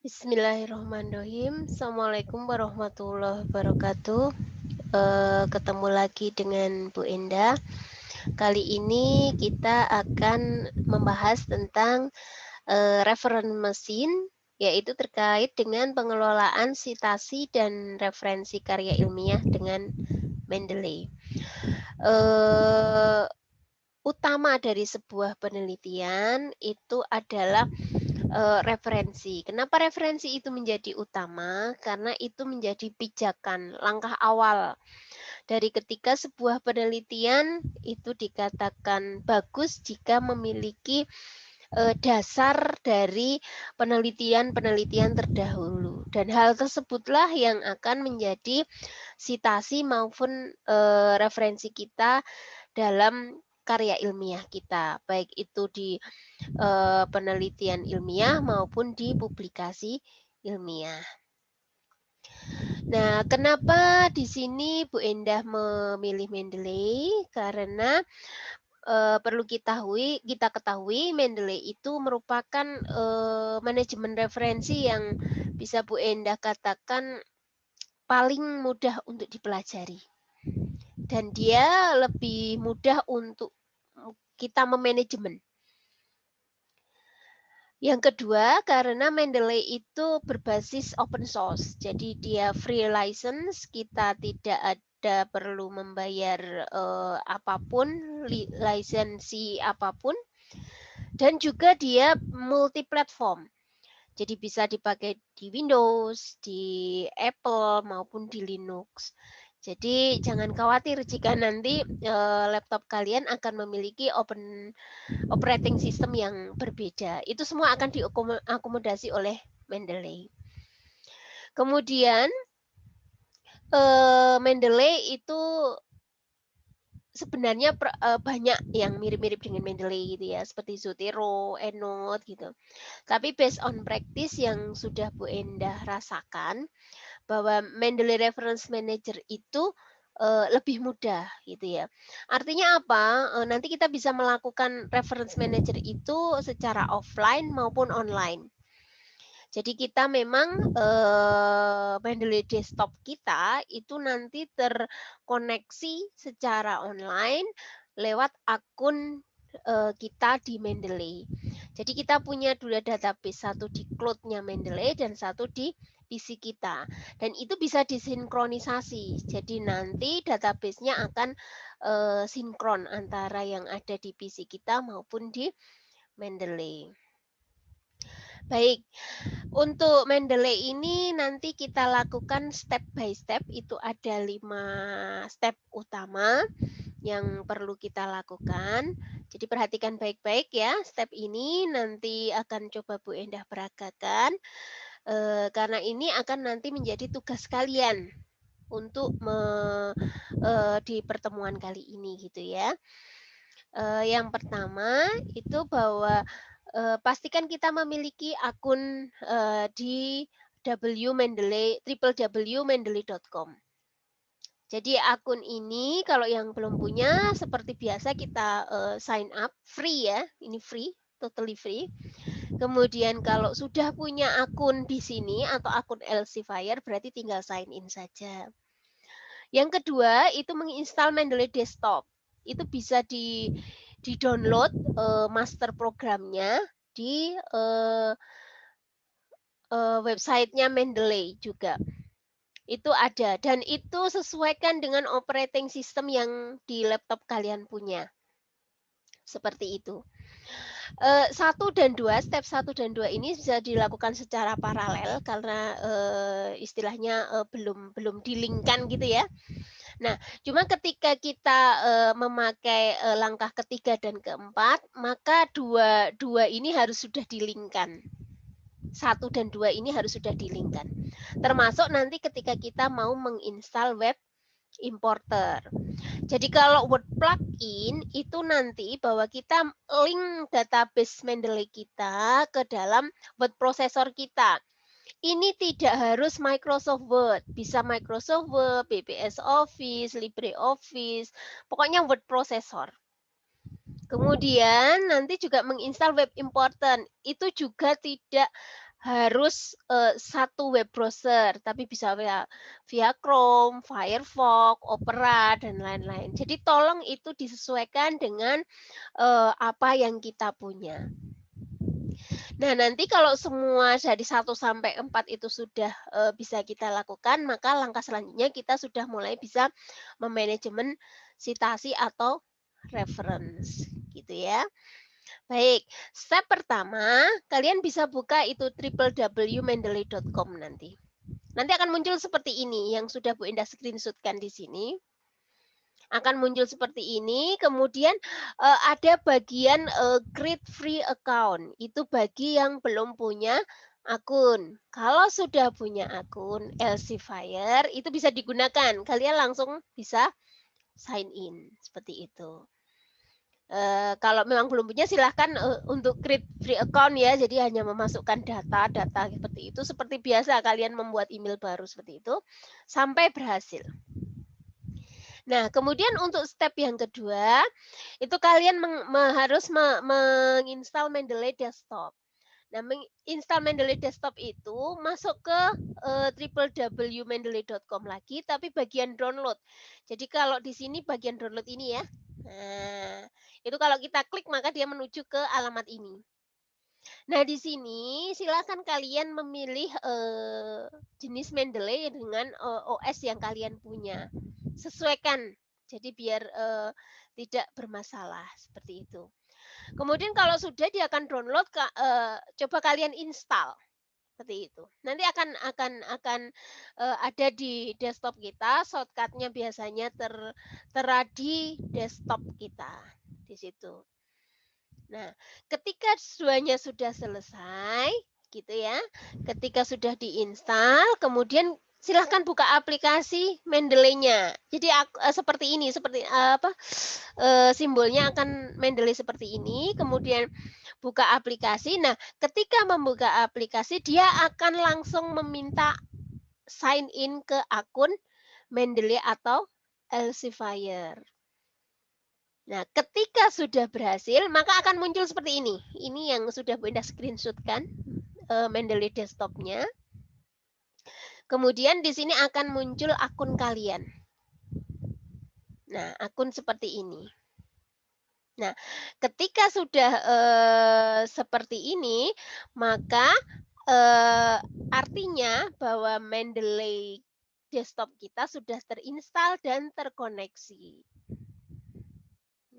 Bismillahirrahmanirrahim. Assalamualaikum warahmatullahi wabarakatuh. Ketemu lagi dengan Bu Enda. Kali ini kita akan membahas tentang reference mesin, yaitu terkait dengan pengelolaan sitasi dan referensi karya ilmiah dengan Mendeley. Utama dari sebuah penelitian itu adalah referensi. Kenapa referensi itu menjadi utama? Karena itu menjadi pijakan, langkah awal dari ketika sebuah penelitian itu dikatakan bagus jika memiliki dasar dari penelitian-penelitian terdahulu. Dan hal tersebutlah yang akan menjadi sitasi maupun referensi kita dalam karya ilmiah kita, baik itu di penelitian ilmiah maupun di publikasi ilmiah. Nah, kenapa di sini Bu Endah memilih Mendeley? Karena perlu kita ketahui Mendeley itu merupakan manajemen referensi yang bisa Bu Endah katakan paling mudah untuk dipelajari. Dan dia lebih mudah untuk kita memanajemen. Yang kedua, karena Mendeley itu berbasis open source, jadi dia free license, kita tidak ada perlu membayar apapun, lisensi apapun, dan juga dia multi platform. Jadi bisa dipakai di Windows, di Apple maupun di Linux. Jadi jangan khawatir jika nanti laptop kalian akan memiliki operating system yang berbeda. Itu semua akan diakomodasi oleh Mendeley. Kemudian Mendeley itu sebenarnya banyak yang mirip-mirip dengan Mendeley gitu ya, seperti Zotero, ENODE gitu. Tapi based on practice yang sudah Bu Endah rasakan, bahwa Mendeley Reference Manager itu lebih mudah gitu ya. Artinya apa? Nanti kita bisa melakukan reference manager itu secara offline maupun online. Jadi kita memang Mendeley desktop kita itu nanti terkoneksi secara online lewat akun kita di Mendeley. Jadi kita punya dua database, satu di cloud-nya Mendeley dan satu di PC kita. Dan itu bisa disinkronisasi. Jadi nanti database-nya akan sinkron antara yang ada di PC kita maupun di Mendeley. Baik, untuk Mendeley ini nanti kita lakukan step by step, itu ada 5 step utama yang perlu kita lakukan. Jadi perhatikan baik-baik ya, step ini nanti akan coba Bu Endah peragakan, karena ini akan nanti menjadi tugas kalian untuk di pertemuan kali ini gitu ya. Yang pertama itu bahwa pastikan kita memiliki akun di www.mendeley.com. Jadi akun ini kalau yang belum punya seperti biasa kita sign up free ya, ini free, totally free. Kemudian kalau sudah punya akun di sini atau akun Elsevier berarti tinggal sign in saja. Yang kedua itu menginstal Mendeley Desktop. Itu bisa di-download master programnya di websitenya Mendeley juga. Itu ada dan itu sesuaikan dengan operating system yang di laptop kalian punya. Seperti itu. 1 dan 2, step 1 dan 2 ini bisa dilakukan secara paralel karena istilahnya belum dilingkan gitu ya. Nah, cuma ketika kita memakai langkah ketiga dan keempat, maka dua ini harus sudah dilingkan. 1 dan 2 ini harus sudah dilingkan. Termasuk nanti ketika kita mau menginstal web importer. Jadi kalau Word plugin itu nanti bahwa kita link database Mendeley kita ke dalam word processor kita. Ini tidak harus Microsoft Word, bisa Microsoft Word, BBS Office, LibreOffice, pokoknya word processor. Kemudian nanti juga menginstal web importer, itu juga tidak harus, satu web browser, tapi bisa via Chrome, Firefox, Opera, dan lain-lain. Jadi tolong itu disesuaikan dengan, apa yang kita punya. Nah, nanti kalau semua dari 1 sampai 4 itu sudah, bisa kita lakukan, maka langkah selanjutnya kita sudah mulai bisa memanajemen citasi atau reference, gitu ya. Baik, step pertama, kalian bisa buka itu www.mendeley.com nanti. Nanti akan muncul seperti ini yang sudah Bu Indah screenshot-kan di sini. Akan muncul seperti ini, kemudian, ada bagian, create free account, itu bagi yang belum punya akun. Kalau sudah punya akun Elsevier, itu bisa digunakan, kalian langsung bisa sign in, seperti itu. Kalau memang belum punya silahkan, untuk create free account ya, jadi hanya memasukkan data-data seperti itu, seperti biasa kalian membuat email baru seperti itu, sampai berhasil. Nah, kemudian untuk step yang kedua, itu kalian harus menginstal Mendeley Desktop. Nah, menginstal Mendeley Desktop itu masuk ke, www.mendeley.com lagi, tapi bagian download. Jadi kalau di sini bagian download ini ya. Nah, itu kalau kita klik maka dia menuju ke alamat ini. Nah, di sini silakan kalian memilih, jenis Mendeley dengan, OS yang kalian punya. Sesuaikan, jadi biar, tidak bermasalah, seperti itu. Kemudian kalau sudah dia akan download, coba kalian install, seperti itu. Nanti akan, ada di desktop kita, shortcut-nya biasanya tertera di desktop kita, di situ. Nah, ketika semuanya sudah selesai, gitu ya, ketika sudah diinstal, kemudian silahkan buka aplikasi Mendeley-nya. Jadi seperti ini, seperti apa, simbolnya akan Mendeley seperti ini, kemudian buka aplikasi. Nah, ketika membuka aplikasi, dia akan langsung meminta sign in ke akun Mendeley atau Elsevier. Nah, ketika sudah berhasil, maka akan muncul seperti ini. Ini yang sudah Bu Indah screenshot-kan, Mendeley desktop-nya. Kemudian di sini akan muncul akun kalian. Nah, akun seperti ini. Nah, ketika sudah, seperti ini, maka, artinya bahwa Mendeley desktop kita sudah terinstall dan terkoneksi.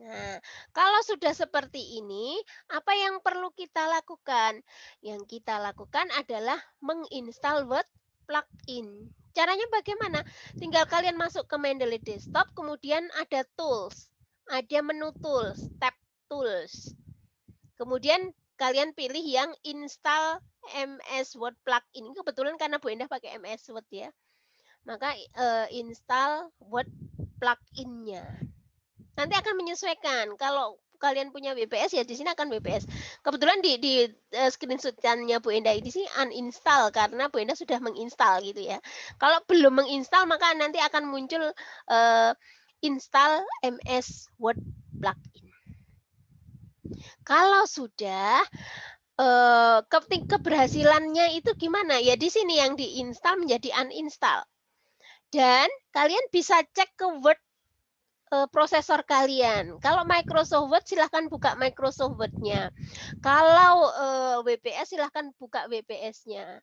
Nah, kalau sudah seperti ini, apa yang perlu kita lakukan? Yang kita lakukan adalah menginstal Word plugin. Caranya bagaimana? Tinggal kalian masuk ke Mendeley Desktop, kemudian ada tools, ada menu tools, tab tools. Kemudian kalian pilih yang install MS Word plugin. Kebetulan karena Bu Endah pakai MS Word ya. Maka install Word plugin-nya. Nanti akan menyesuaikan. Kalau kalian punya WPS ya di sini akan WPS. Kebetulan di screenshot-nya Bu Endah di sini uninstall karena Bu Endah sudah menginstal gitu ya. Kalau belum menginstal maka nanti akan muncul install MS Word plugin. Kalau sudah keberhasilannya itu gimana? Ya di sini yang diinstal menjadi uninstall. Dan kalian bisa cek ke Word prosesor kalian. Kalau Microsoft Word silahkan buka Microsoft Word-nya. Kalau WPS silahkan buka WPS-nya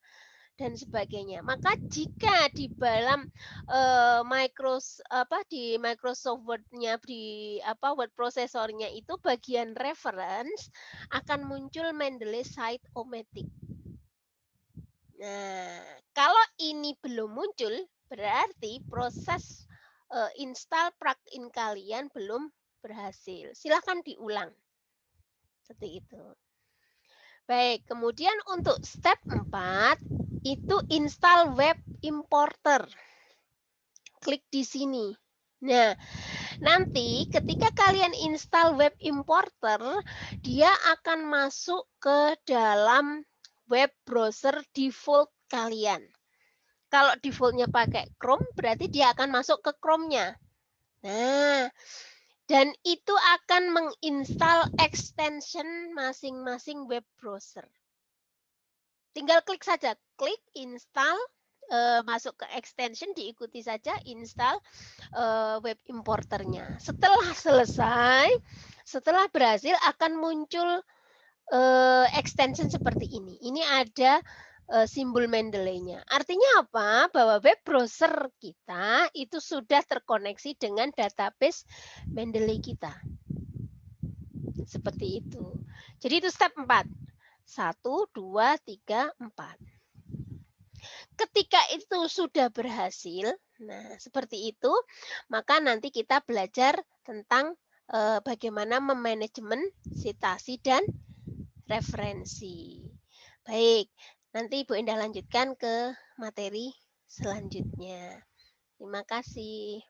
dan sebagainya. Maka jika di dalam di Microsoft Word-nya di Word prosesornya itu bagian reference akan muncul Mendeley Site-O-Matic. Nah, kalau ini belum muncul berarti proses install plugin kalian belum berhasil. Silahkan diulang. Seperti itu. Baik, kemudian untuk step 4 itu install web importer. Klik di sini. Nah, nanti ketika kalian install web importer, dia akan masuk ke dalam web browser default kalian. Kalau defaultnya pakai Chrome, berarti dia akan masuk ke Chrome-nya. Nah, dan itu akan menginstal extension masing-masing web browser. tinggal klik saja, klik install, masuk ke extension, diikuti saja install, web importernya. Setelah selesai, setelah berhasil akan muncul, extension seperti ini. Ini ada, simbol Mendeley-nya. Artinya apa? Bahwa web browser kita itu sudah terkoneksi dengan database Mendeley kita. Seperti itu. Jadi itu step 4. 1, 2, 3, 4. Ketika itu sudah berhasil, nah seperti itu, maka nanti kita belajar tentang bagaimana memanajemen citasi dan referensi. Baik, nanti Ibu Endah lanjutkan ke materi selanjutnya. Terima kasih.